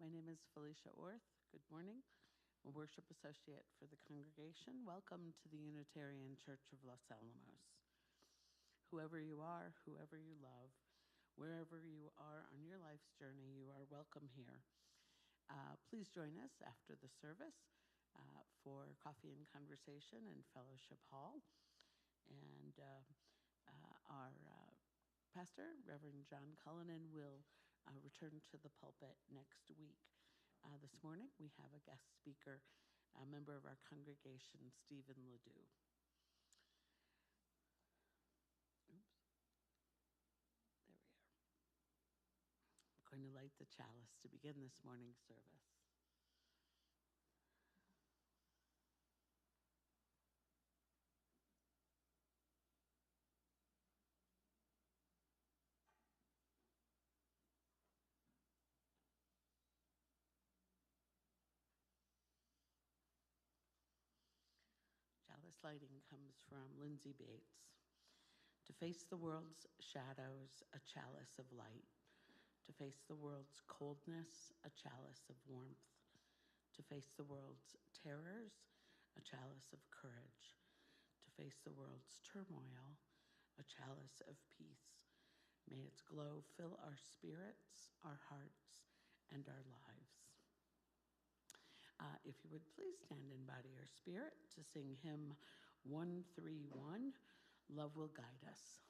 My name is Felicia Orth. Good morning. I'm a worship associate for the congregation. Welcome to the Unitarian Church of Los Alamos. Whoever you are, whoever you love, wherever you are on your life's journey, you are welcome here. Please join us after the service for coffee and conversation in Fellowship Hall. And our pastor, Reverend John Cullinan, will return to the pulpit next week. This morning, we have a guest speaker, a member of our congregation, Stephen Ledoux. Oops. There we are. I'm going to light the chalice to begin this morning's service. Chalice lighting comes from Lindsay Bates. To face the world's shadows, a chalice of light. To face the world's coldness, a chalice of warmth. To face the world's terrors, a chalice of courage. To face the world's turmoil, a chalice of peace. May its glow fill our spirits, our hearts, and our lives. If you would please stand in body or spirit to sing hymn 131, Love Will Guide Us.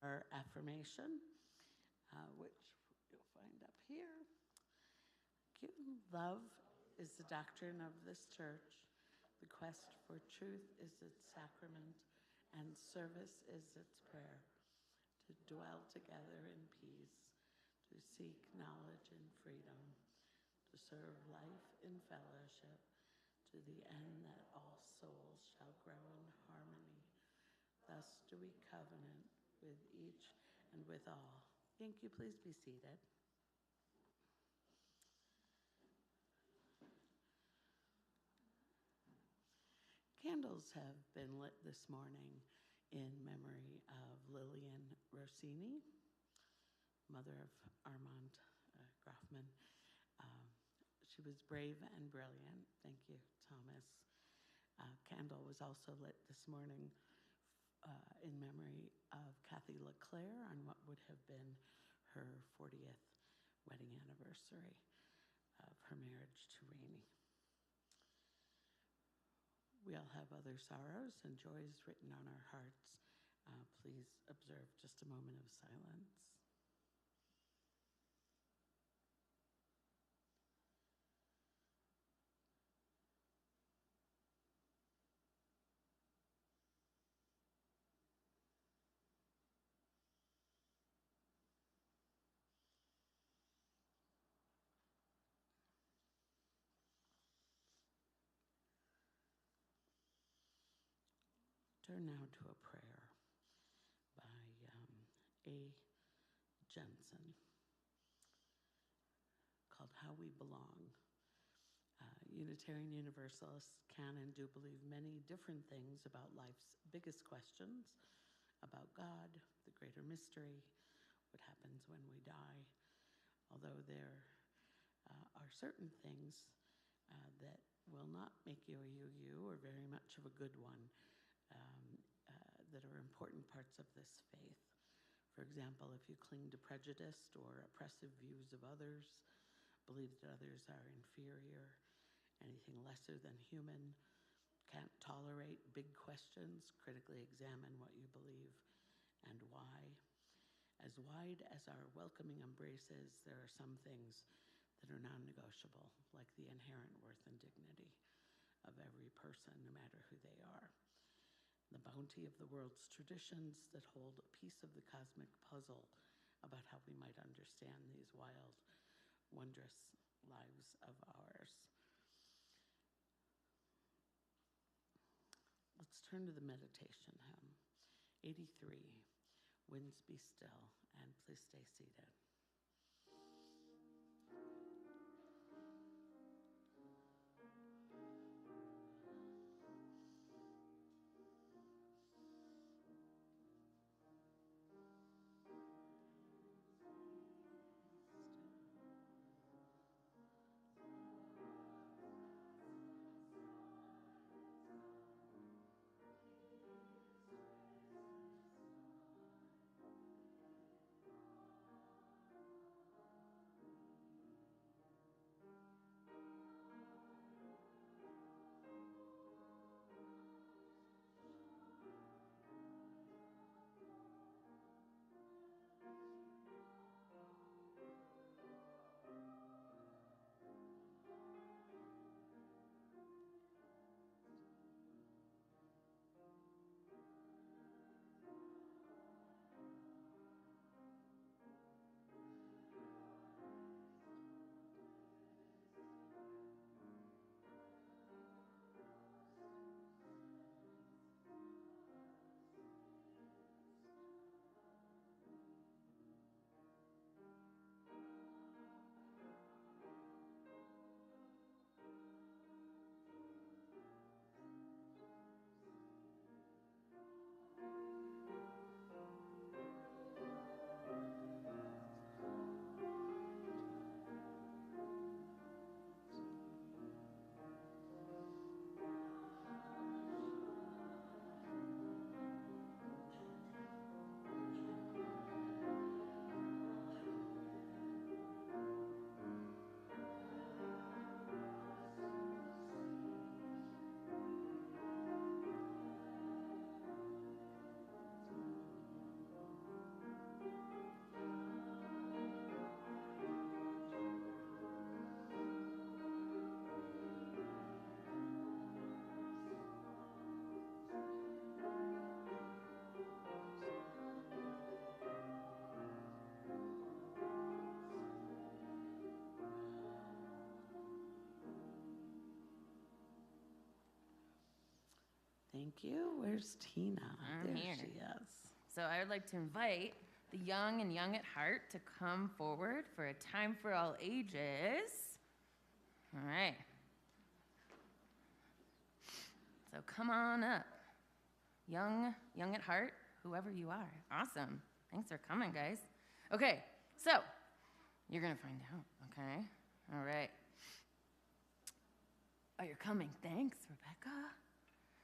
Our affirmation, which you'll find up here. Love is the doctrine of this church. The quest for truth is its sacrament, and service is its prayer. To dwell together in peace, to seek knowledge in freedom, to serve life in fellowship, to the end that all souls shall grow in harmony. Thus do we covenant with each and with all. Thank you. Please be seated. Candles have been lit this morning in memory of Lillian Rossini, mother of Armand Grafman. She was brave and brilliant. Thank you, Thomas. Candle was also lit this morning in memory of Kathy LeClaire on what would have been her 40th wedding anniversary of her marriage to Renae. We all have other sorrows and joys written on our hearts. Please observe just a moment of silence. Turn now to a prayer by A. Jensen called How We Belong. Unitarian Universalists can and do believe many different things about life's biggest questions, about God, the greater mystery, what happens when we die. Although there are certain things that will not make you a UU, or very much of a good one, that are important parts of this faith. For example, if you cling to prejudiced or oppressive views of others, believe that others are inferior, anything lesser than human, can't tolerate big questions, critically examine what you believe and why. As wide as our welcoming embrace is, there are some things that are non-negotiable, like the inherent worth and dignity of every person, no matter who they are. The bounty of the world's traditions that hold a piece of the cosmic puzzle about how we might understand these wild, wondrous lives of ours. Let's turn to the meditation hymn, 83, Winds Be Still, and please stay seated. Thank you. Where's Tina? I'm there here. She is. So I would like to invite the young and young at heart to come forward for a time for all ages. All right. So come on up. Young at heart, whoever you are. Awesome. Thanks for coming, guys. Okay, so you're going to find out, okay? All right. Oh, you're coming. Thanks, Rebecca.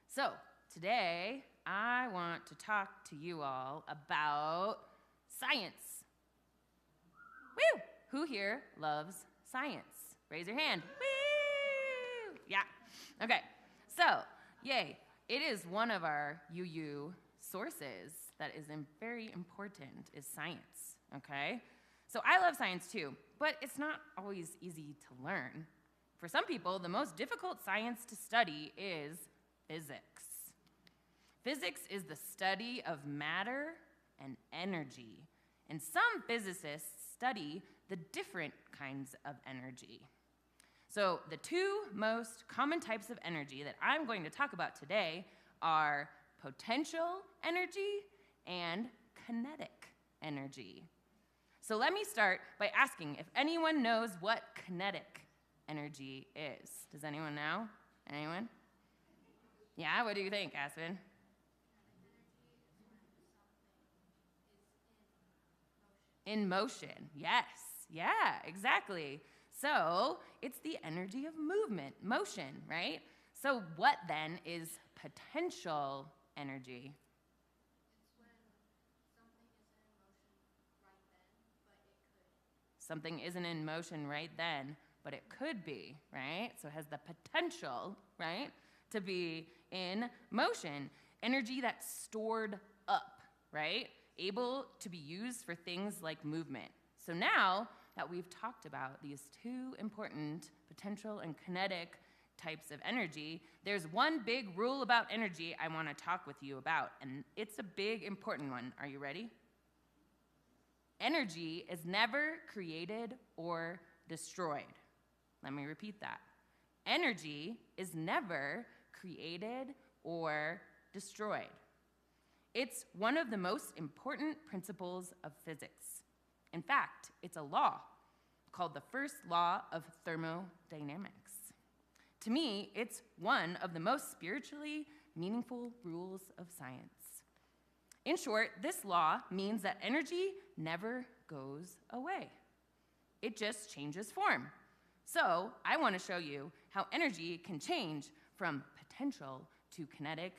So today, I want to talk to you all about science. Woo! Who here loves science? Raise your hand. Woo! Yeah. Okay. So, yay. It is one of our UU sources that is very important is science, okay? So I love science too, but it's not always easy to learn. For some people, the most difficult science to study is physics. Physics is the study of matter and energy, and some physicists study the different kinds of energy. So the two most common types of energy that I'm going to talk about today are potential energy and kinetic energy. So let me start by asking if anyone knows what kinetic energy is? Does anyone know? Anyone? Yeah, what do you think, Aspen? In motion, yes. Yeah, exactly. So it's the energy of movement, motion, right? So what then is potential energy? Something isn't in motion right then, but it could be, right? So it has the potential, right, to be in motion. Energy that's stored up, right? Able to be used for things like movement. So now that we've talked about these two important potential and kinetic types of energy, there's one big rule about energy I want to talk with you about, and it's a big, important one. Are you ready? Energy is never created or destroyed. Let me repeat that. Energy is never created or destroyed. It's one of the most important principles of physics. In fact, it's a law called the first law of thermodynamics. To me, it's one of the most spiritually meaningful rules of science. In short, this law means that energy never goes away. It just changes form. So I want to show you how energy can change from potential to kinetic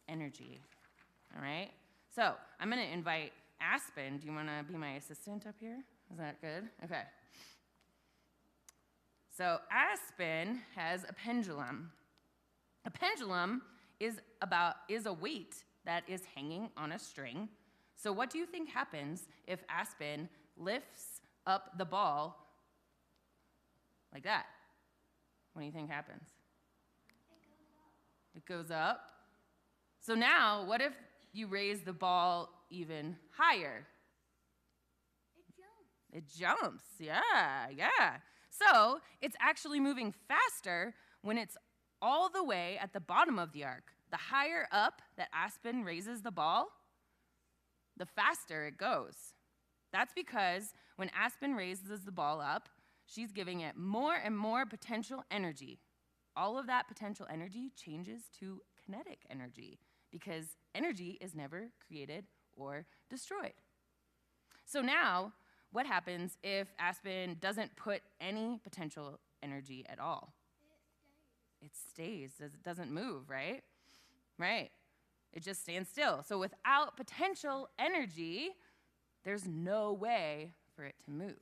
energy. All right? So I'm going to invite Aspen. Do you want to be my assistant up here? Is that good? Okay. So Aspen has a pendulum. A pendulum is a weight that is hanging on a string. So what do you think happens if Aspen lifts up the ball like that? What do you think happens? It goes up. So now, what if you raise the ball even higher? It jumps, yeah. So it's actually moving faster when it's all the way at the bottom of the arc. The higher up that Aspen raises the ball, the faster it goes. That's because when Aspen raises the ball up, she's giving it more and more potential energy. All of that potential energy changes to kinetic energy because energy is never created or destroyed. So now, what happens if Aspen doesn't put any potential energy at all? It stays. It doesn't move, right? Right. It just stands still. So without potential energy, there's no way for it to move.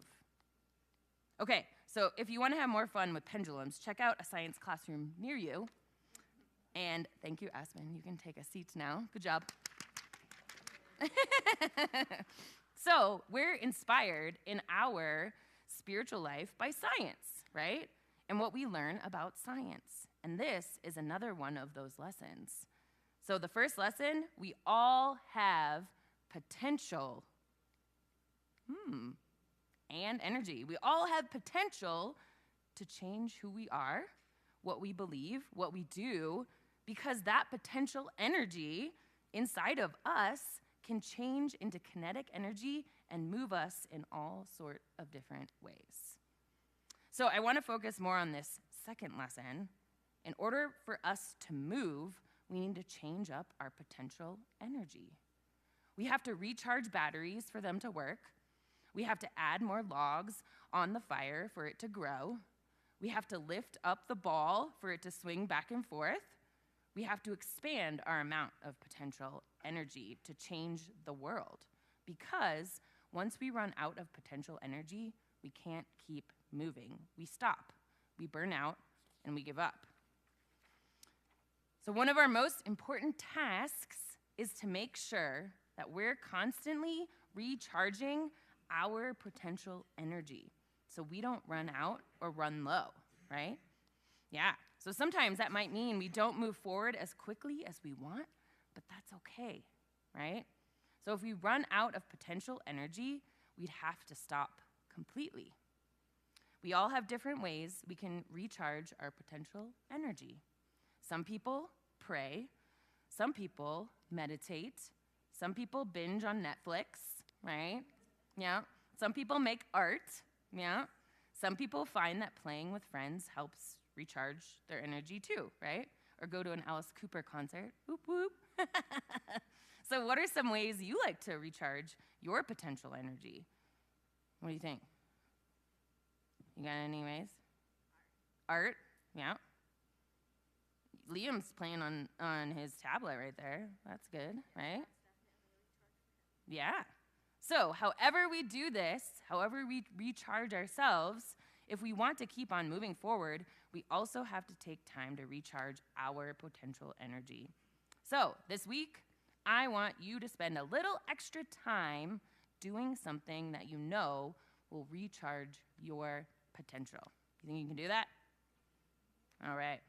Okay, so if you want to have more fun with pendulums, check out a science classroom near you. And thank you, Aspen. You can take a seat now. Good job. So we're inspired in our spiritual life by science, right? And what we learn about science. And this is another one of those lessons. So the first lesson, we all have potential. And energy. We all have potential to change who we are, what we believe, what we do, because that potential energy inside of us can change into kinetic energy and move us in all sort of different ways. So I want to focus more on this second lesson. In order for us to move, we need to change up our potential energy. We have to recharge batteries for them to work. We have to add more logs on the fire for it to grow. We have to lift up the ball for it to swing back and forth. We have to expand our amount of potential energy to change the world. Because once we run out of potential energy, we can't keep moving. We stop, we burn out, and we give up. So one of our most important tasks is to make sure that we're constantly recharging our potential energy so we don't run out or run low, right? Yeah, so sometimes that might mean we don't move forward as quickly as we want, but that's okay, right? So if we run out of potential energy, we'd have to stop completely. We all have different ways we can recharge our potential energy. Some people pray, some people meditate, some people binge on Netflix, right? Yeah. Some people make art, yeah. Some people find that playing with friends helps recharge their energy too, right? Or go to an Alice Cooper concert. Whoop, whoop. So what are some ways you like to recharge your potential energy? What do you think? You got any ways? Art, yeah. Liam's playing on his tablet right there. That's good, right? Yeah. So however we do this, however we recharge ourselves, if we want to keep on moving forward, we also have to take time to recharge our potential energy. So this week, I want you to spend a little extra time doing something that you know will recharge your potential. You think you can do that? All right.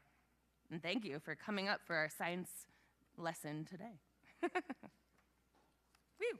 And thank you for coming up for our science lesson today. Woo!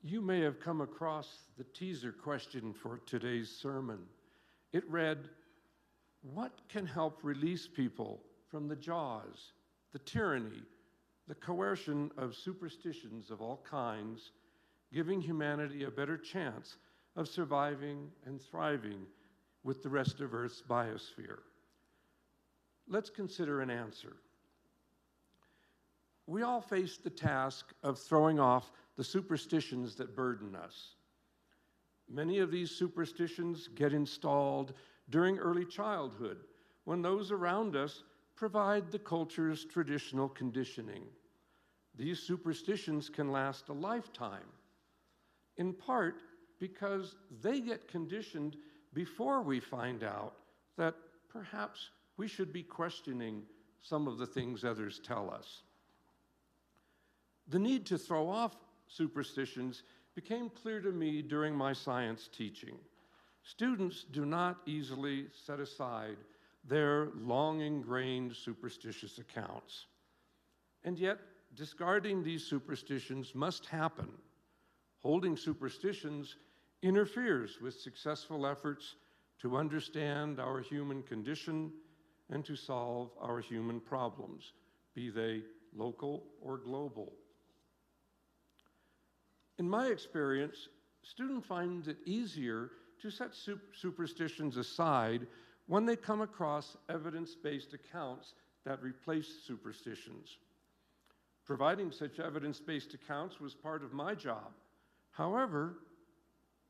You may have come across the teaser question for today's sermon. It read, what can help release people from the jaws, the tyranny, the coercion of superstitions of all kinds, giving humanity a better chance of surviving and thriving with the rest of Earth's biosphere? Let's consider an answer. We all face the task of throwing off the superstitions that burden us. Many of these superstitions get installed during early childhood, when those around us provide the culture's traditional conditioning. These superstitions can last a lifetime, in part because they get conditioned before we find out that perhaps we should be questioning some of the things others tell us. The need to throw off superstitions became clear to me during my science teaching. Students do not easily set aside their long-ingrained superstitious accounts. And yet, discarding these superstitions must happen. Holding superstitions interferes with successful efforts to understand our human condition and to solve our human problems, be they local or global. In my experience, students find it easier to set superstitions aside when they come across evidence-based accounts that replace superstitions. Providing such evidence-based accounts was part of my job. However,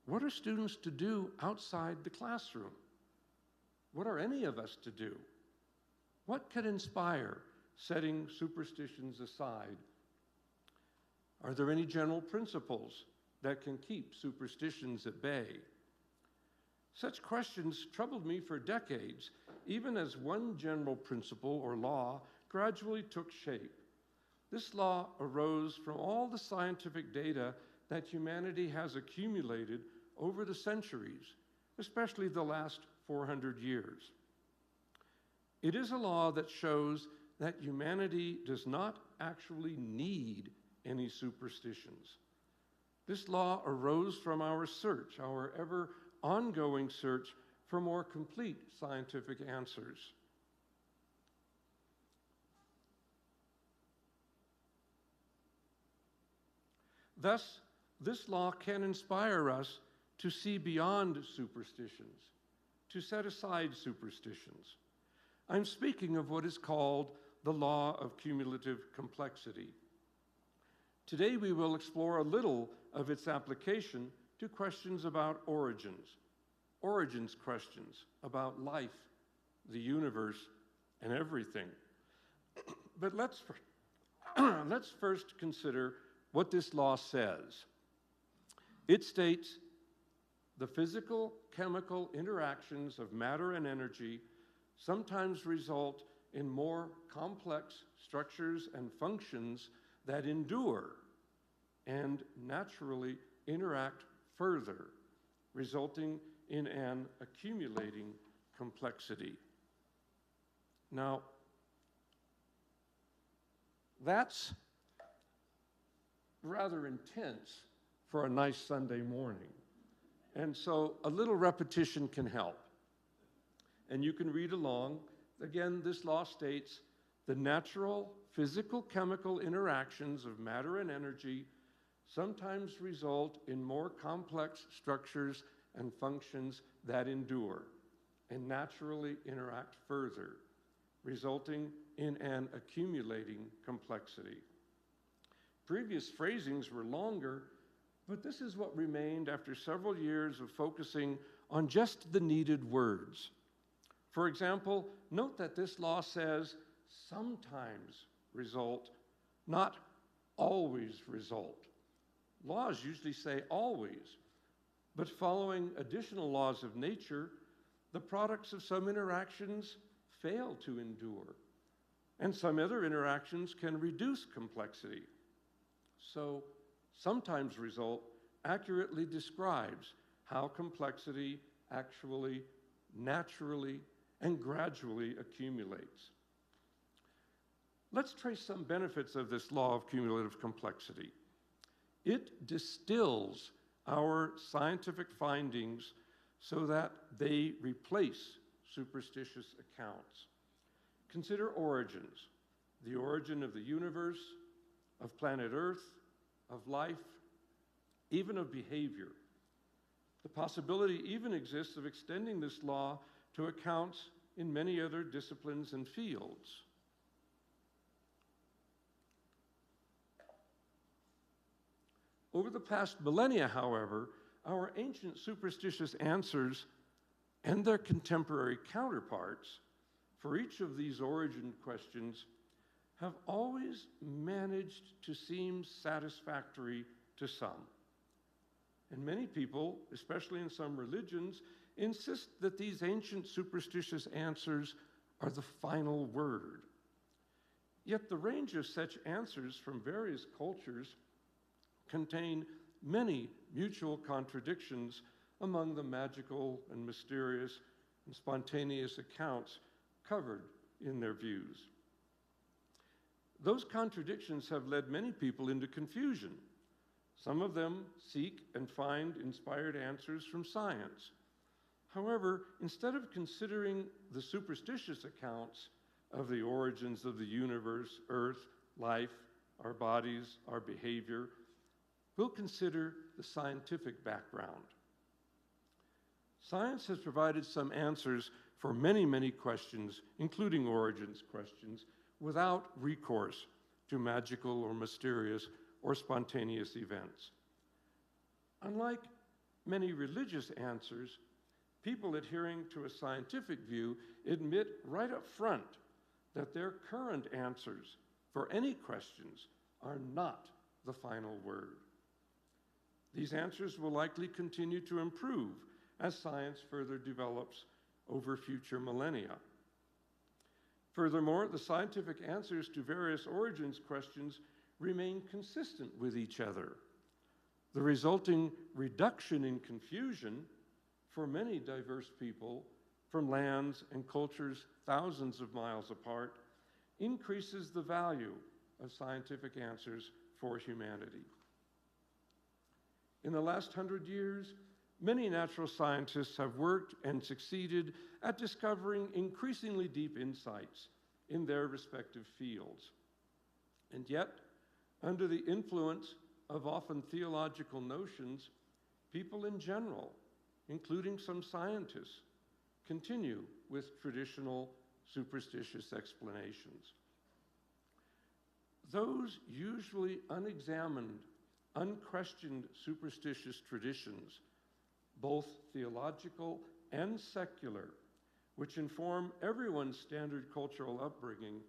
what are students to do outside the classroom? What are any of us to do? What could inspire setting superstitions aside? Are there any general principles that can keep superstitions at bay? Such questions troubled me for decades, even as one general principle or law gradually took shape. This law arose from all the scientific data that humanity has accumulated over the centuries, especially the last 400 years. It is a law that shows that humanity does not actually need any superstitions. This law arose from our search, our ever ongoing search for more complete scientific answers. Thus, this law can inspire us to see beyond superstitions, to set aside superstitions. I'm speaking of what is called the law of cumulative complexity. Today we will explore a little of its application to questions about origins questions about life, the universe, and everything. But let's first consider what this law says. It states the physical, chemical interactions of matter and energy sometimes result in more complex structures and functions that endure and naturally interact further, resulting in an accumulating complexity. Now, that's rather intense for a nice Sunday morning. And so a little repetition can help. And you can read along. Again, this law states the natural physical chemical interactions of matter and energy sometimes result in more complex structures and functions that endure and naturally interact further, resulting in an accumulating complexity. Previous phrasings were longer, but this is what remained after several years of focusing on just the needed words. For example, note that this law says sometimes result, not always result. Laws usually say always, but following additional laws of nature, the products of some interactions fail to endure, and some other interactions can reduce complexity. So, sometimes result accurately describes how complexity actually, naturally, and gradually accumulates. Let's trace some benefits of this law of cumulative complexity. It distills our scientific findings so that they replace superstitious accounts. Consider origins, the origin of the universe, of planet Earth, of life, even of behavior. The possibility even exists of extending this law to accounts in many other disciplines and fields. Over the past millennia, however, our ancient superstitious answers and their contemporary counterparts for each of these origin questions have always managed to seem satisfactory to some. And many people, especially in some religions, insist that these ancient superstitious answers are the final word. Yet the range of such answers from various cultures contain many mutual contradictions among the magical and mysterious and spontaneous accounts covered in their views. Those contradictions have led many people into confusion. Some of them seek and find inspired answers from science. However, instead of considering the superstitious accounts of the origins of the universe, Earth, life, our bodies, our behavior, we'll consider the scientific background. Science has provided some answers for many, many questions, including origins questions, without recourse to magical or mysterious or spontaneous events. Unlike many religious answers, people adhering to a scientific view admit right up front that their current answers for any questions are not the final word. These answers will likely continue to improve as science further develops over future millennia. Furthermore, the scientific answers to various origins questions remain consistent with each other. The resulting reduction in confusion for many diverse people from lands and cultures thousands of miles apart increases the value of scientific answers for humanity. In the last 100 years, many natural scientists have worked and succeeded at discovering increasingly deep insights in their respective fields. And yet, under the influence of often theological notions, people in general, including some scientists, continue with traditional superstitious explanations. Those usually unexamined, unquestioned superstitious traditions, both theological and secular, which inform everyone's standard cultural upbringing,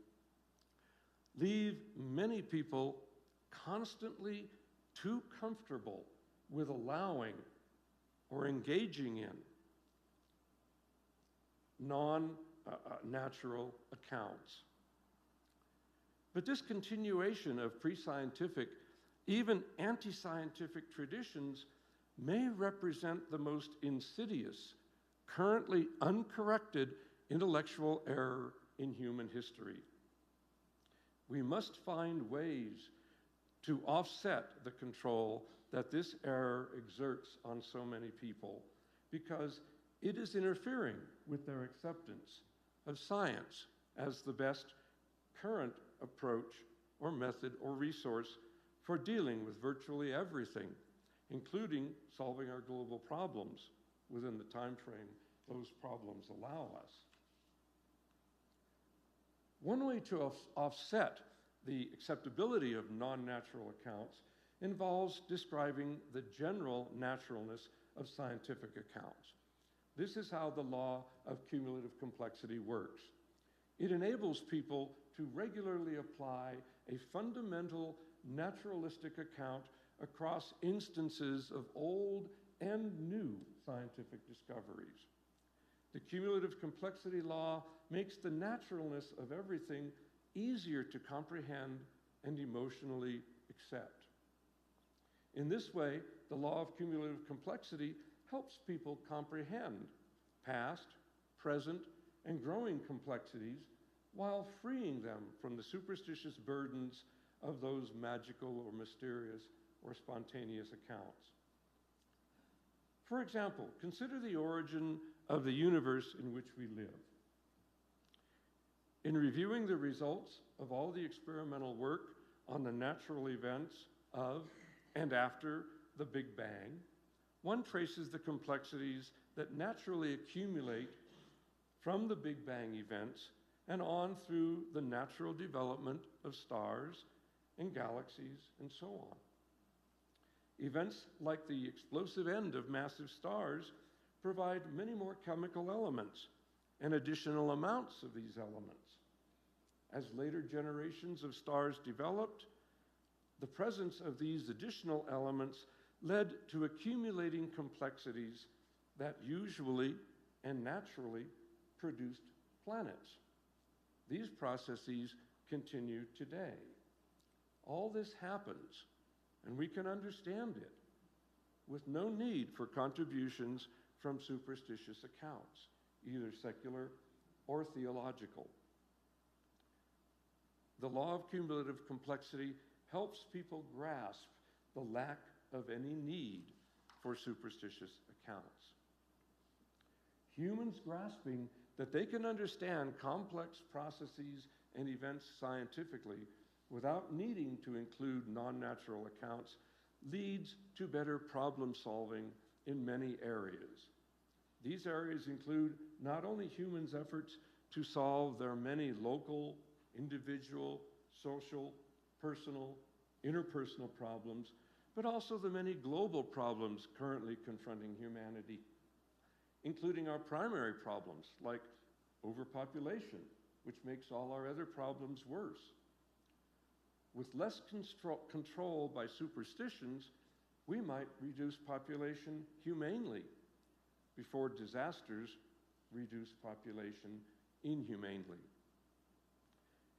leave many people constantly too comfortable with allowing or engaging in non-natural accounts. But this continuation of pre-scientific, even anti-scientific traditions may represent the most insidious, currently uncorrected intellectual error in human history. We must find ways to offset the control that this error exerts on so many people, because it is interfering with their acceptance of science as the best current approach or method or resource for dealing with virtually everything, including solving our global problems within the time frame those problems allow us. One way to offset the acceptability of non-natural accounts involves describing the general naturalness of scientific accounts. This is how the law of cumulative complexity works. It enables people to regularly apply a fundamental naturalistic account across instances of old and new scientific discoveries. The cumulative complexity law makes the naturalness of everything easier to comprehend and emotionally accept. In this way, the law of cumulative complexity helps people comprehend past, present, and growing complexities while freeing them from the superstitious burdens of those magical or mysterious or spontaneous accounts. For example, consider the origin of the universe in which we live. In reviewing the results of all the experimental work on the natural events of and after the Big Bang, one traces the complexities that naturally accumulate from the Big Bang events and on through the natural development of stars and galaxies and so on. Events like the explosive end of massive stars provide many more chemical elements and additional amounts of these elements. As later generations of stars developed, the presence of these additional elements led to accumulating complexities that usually and naturally produced planets. These processes continue today. All this happens, and we can understand it, with no need for contributions from superstitious accounts, either secular or theological. The law of cumulative complexity helps people grasp the lack of any need for superstitious accounts. Humans grasping that they can understand complex processes and events scientifically without needing to include non-natural accounts leads to better problem solving in many areas. These areas include not only humans' efforts to solve their many local, individual, social, personal, interpersonal problems, but also the many global problems currently confronting humanity, including our primary problems like overpopulation, which makes all our other problems worse. With less control by superstitions, we might reduce population humanely before disasters reduce population inhumanely.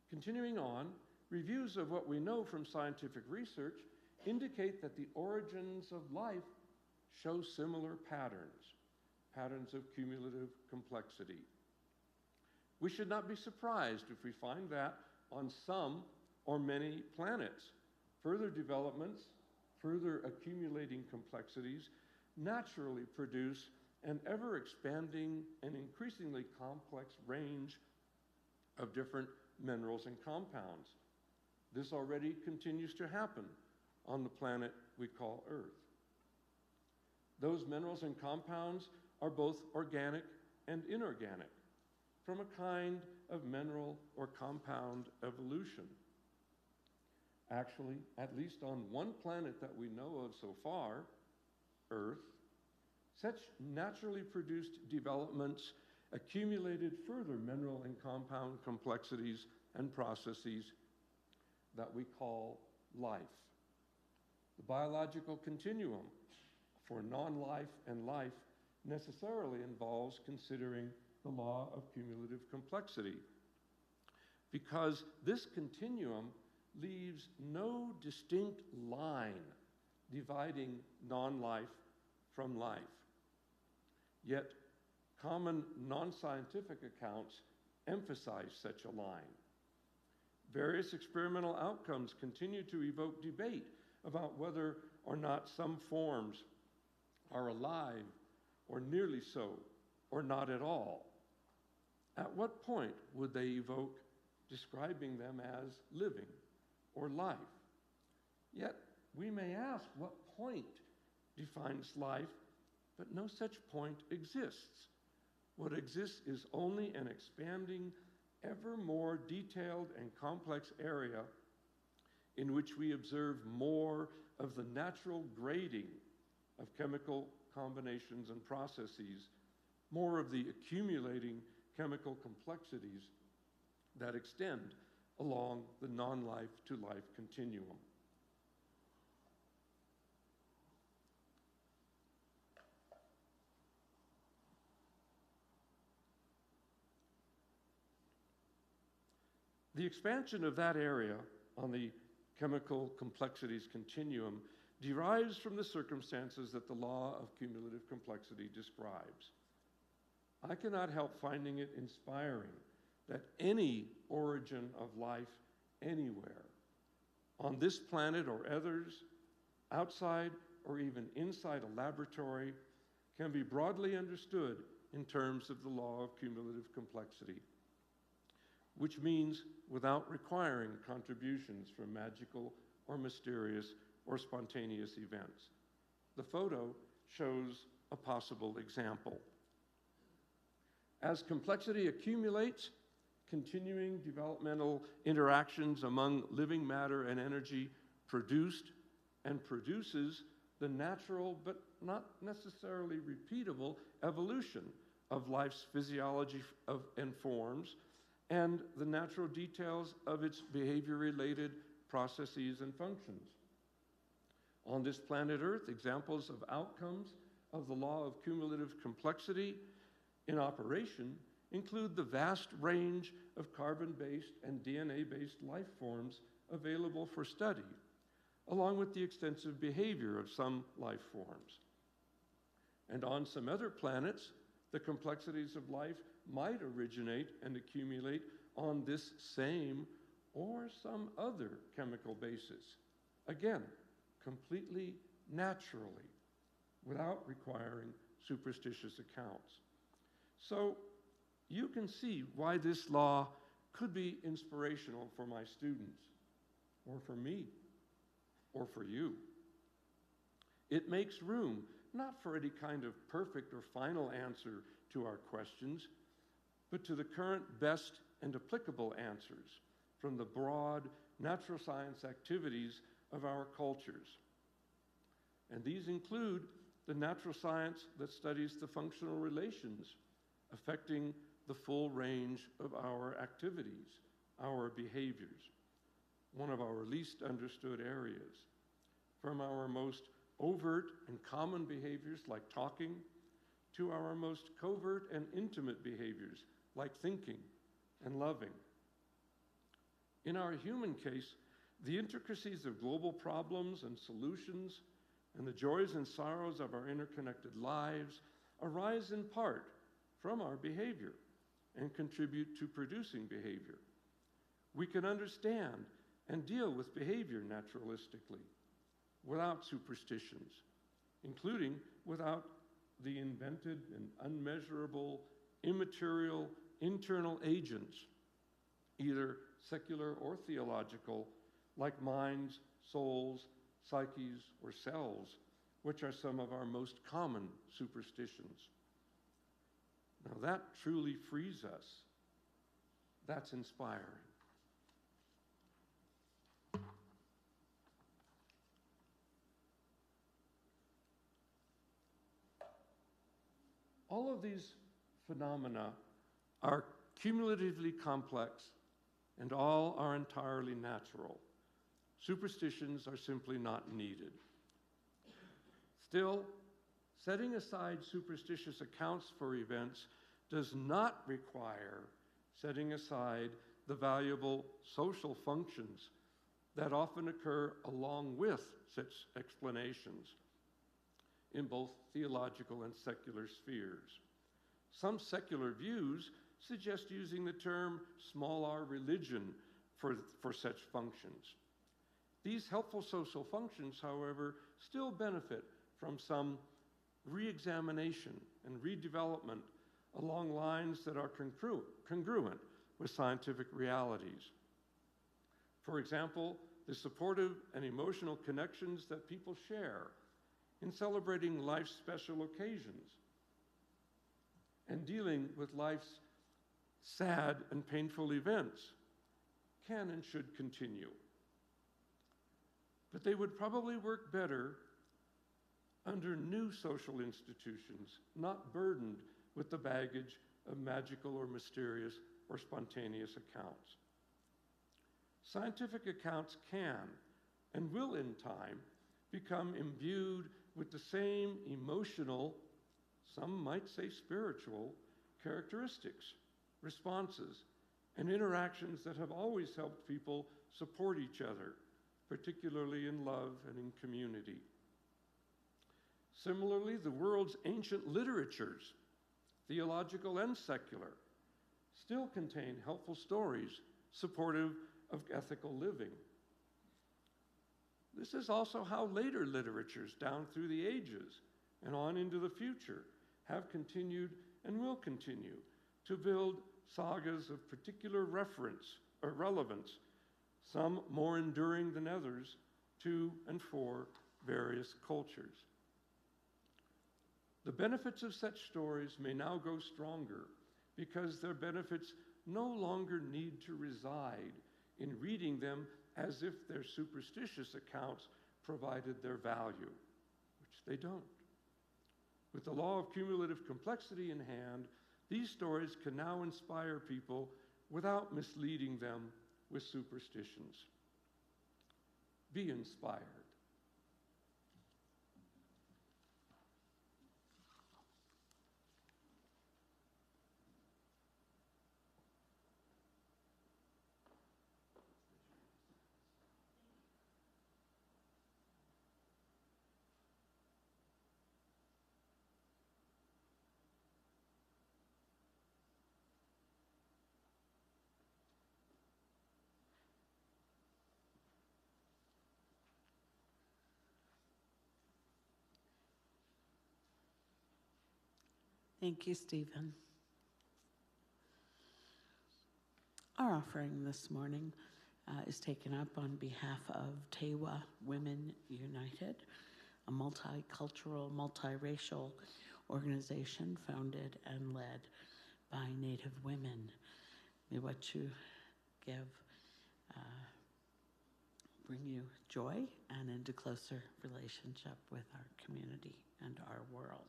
Continuing on, reviews of what we know from scientific research indicate that the origins of life show similar patterns of cumulative complexity. We should not be surprised if we find that on some or many planets, further developments, further accumulating complexities naturally produce an ever-expanding and increasingly complex range of different minerals and compounds. This already continues to happen on the planet we call Earth. Those minerals and compounds are both organic and inorganic, from a kind of mineral or compound evolution. Actually, at least on one planet that we know of so far, Earth, such naturally produced developments accumulated further mineral and compound complexities and processes that we call life. The biological continuum for non-life and life necessarily involves considering the law of cumulative complexity, because this continuum leaves no distinct line dividing non-life from life. Yet, common non-scientific accounts emphasize such a line. Various experimental outcomes continue to evoke debate about whether or not some forms are alive, or nearly so, or not at all. At what point would they evoke describing them as living or life? Yet, we may ask what point defines life, but no such point exists. What exists is only an expanding, ever more detailed and complex area in which we observe more of the natural grading of chemical combinations and processes, more of the accumulating chemical complexities that extend along the non-life to life continuum. The expansion of that area on the chemical complexities continuum derives from the circumstances that the law of cumulative complexity describes. I cannot help finding it inspiring that any origin of life anywhere, on this planet or others, outside or even inside a laboratory, can be broadly understood in terms of the law of cumulative complexity, which means without requiring contributions from magical or mysterious or spontaneous events. The photo shows a possible example. As complexity accumulates, continuing developmental interactions among living matter and energy produced and produces the natural but not necessarily repeatable evolution of life's physiology and forms, and the natural details of its behavior-related processes and functions. On this planet Earth, examples of outcomes of the law of cumulative complexity in operation include the vast range of carbon-based and DNA-based life forms available for study, along with the extensive behavior of some life forms. And on some other planets, the complexities of life might originate and accumulate on this same or some other chemical basis. Again, completely naturally, without requiring superstitious accounts. So you can see why this law could be inspirational for my students, or for me, or for you. It makes room, not for any kind of perfect or final answer to our questions, but to the current best and applicable answers from the broad natural science activities of our cultures. And these include the natural science that studies the functional relations affecting the full range of our activities, our behaviors, one of our least understood areas, from our most overt and common behaviors like talking, to our most covert and intimate behaviors like thinking and loving. In our human case, the intricacies of global problems and solutions and the joys and sorrows of our interconnected lives arise in part from our behavior and contribute to producing behavior. We can understand and deal with behavior naturalistically, without superstitions, including without the invented and unmeasurable, immaterial, internal agents, either secular or theological, like minds, souls, psyches, or cells, which are some of our most common superstitions. Now that truly frees us. That's inspiring. All of these phenomena are cumulatively complex, and all are entirely natural. Superstitions are simply not needed. Still, setting aside superstitious accounts for events does not require setting aside the valuable social functions that often occur along with such explanations in both theological and secular spheres. Some secular views suggest using the term small r religion for such functions. These helpful social functions, however, still benefit from some re-examination and redevelopment along lines that are congruent with scientific realities. For example, the supportive and emotional connections that people share in celebrating life's special occasions and dealing with life's sad and painful events can and should continue. But they would probably work better under new social institutions, not burdened with the baggage of magical or mysterious or spontaneous accounts. Scientific accounts can and will in time become imbued with the same emotional, some might say spiritual, characteristics, responses, and interactions that have always helped people support each other, particularly in love and in community. Similarly, the world's ancient literatures, theological and secular, still contain helpful stories supportive of ethical living. This is also how later literatures down through the ages and on into the future have continued and will continue to build sagas of particular reference or relevance, some more enduring than others, to and for various cultures. The benefits of such stories may now go stronger because their benefits no longer need to reside in reading them as if their superstitious accounts provided their value, which they don't. With the law of cumulative complexity in hand, these stories can now inspire people without misleading them with superstitions. Be inspired. Thank you, Stephen. Our offering this morning is taken up on behalf of Tewa Women United, a multicultural, multiracial organization founded and led by Native women. May what you give bring you joy and into closer relationship with our community and our world.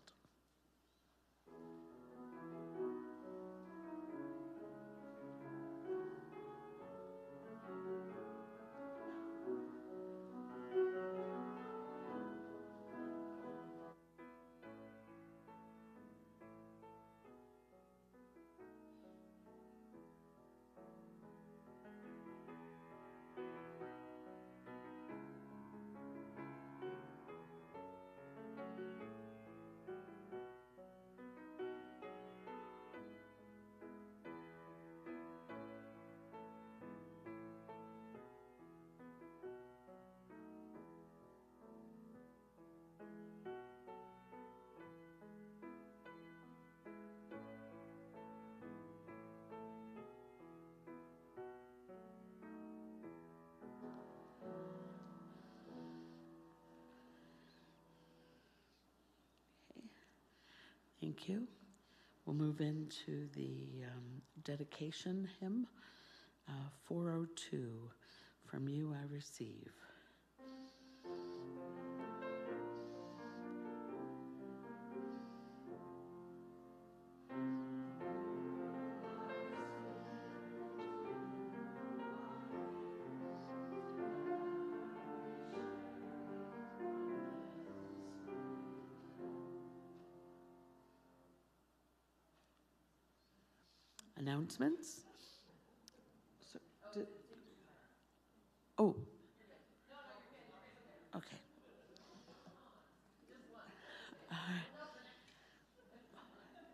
Thank you. We'll move into the dedication hymn, 402, From You I Receive. Announcements? Oh. Okay.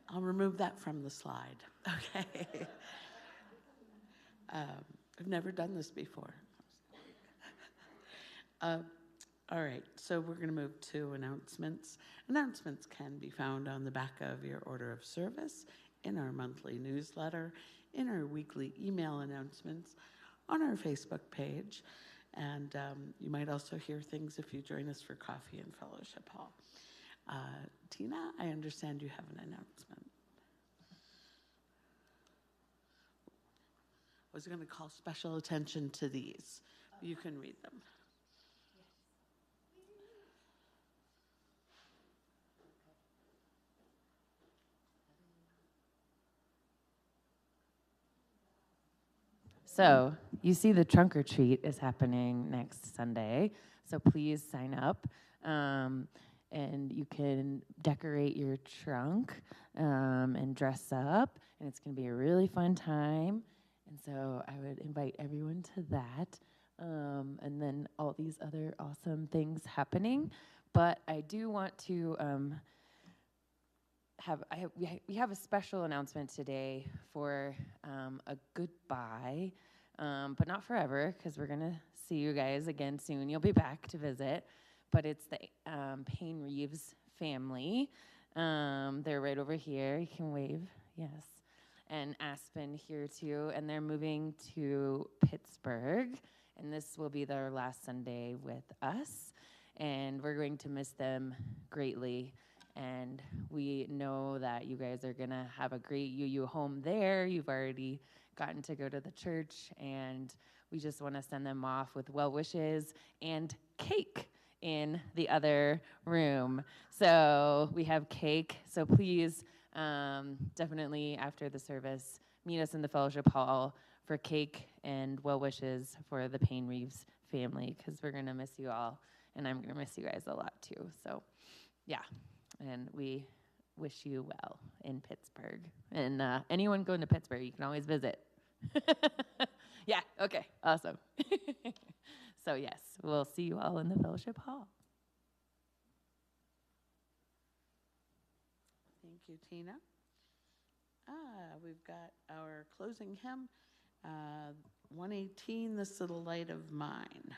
I'll remove that from the slide. Okay. I've never done this before. All right, so we're going to move to announcements. Announcements can be found on the back of your order of service, in our monthly newsletter, in our weekly email announcements, on our Facebook page, and you might also hear things if you join us for coffee in Fellowship Hall. Tina, I understand you have an announcement. I was going to call special attention to these. You can read them. So you see the trunk or treat is happening next Sunday, so please sign up. And you can decorate your trunk and dress up, and it's going to be a really fun time. And so I would invite everyone to that. And then all these other awesome things happening. But I do want to we have a special announcement today for a goodbye but not forever, because we're going to see you guys again soon. You'll be back to visit. But it's the Payne Reeves family. They're right over here. You can wave, yes. And Aspen here too. And they're moving to Pittsburgh. And this will be their last Sunday with us. And we're going to miss them greatly. And we know that you guys are going to have a great UU home there. You've already gotten to go to the church. And we just want to send them off with well wishes and cake in the other room. So we have cake. So please, definitely after the service, meet us in the fellowship hall for cake and well wishes for the Payne Reeves family, because we're going to miss you all, and I'm going to miss you guys a lot too. So yeah, and we wish you well in Pittsburgh. And anyone going to Pittsburgh, you can always visit. Yeah, okay, awesome. So yes, we'll see you all in the fellowship hall. Thank you, Tina. We've got our closing hymn, 118, This Little Light of Mine.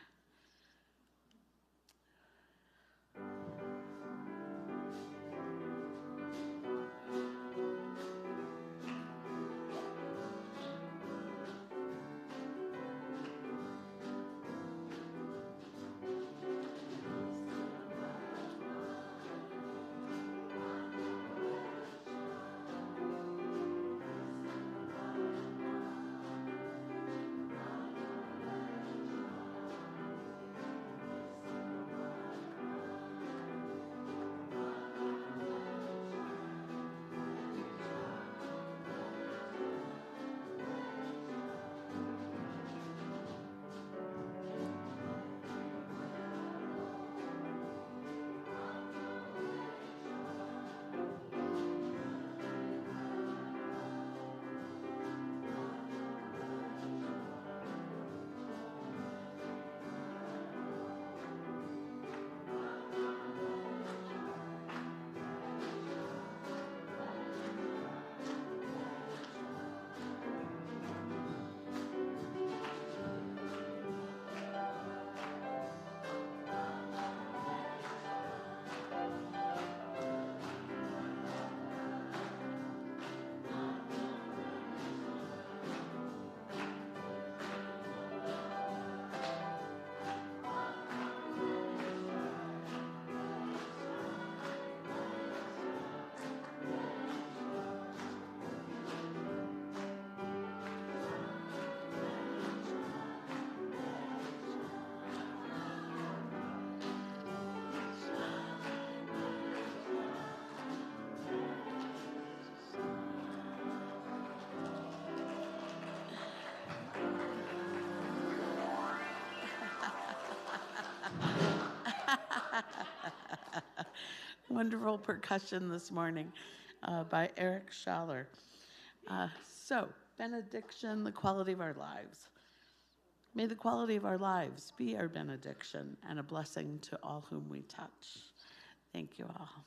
Wonderful percussion this morning by Eric Schaller. So, benediction, the quality of our lives. May the quality of our lives be our benediction and a blessing to all whom we touch. Thank you all.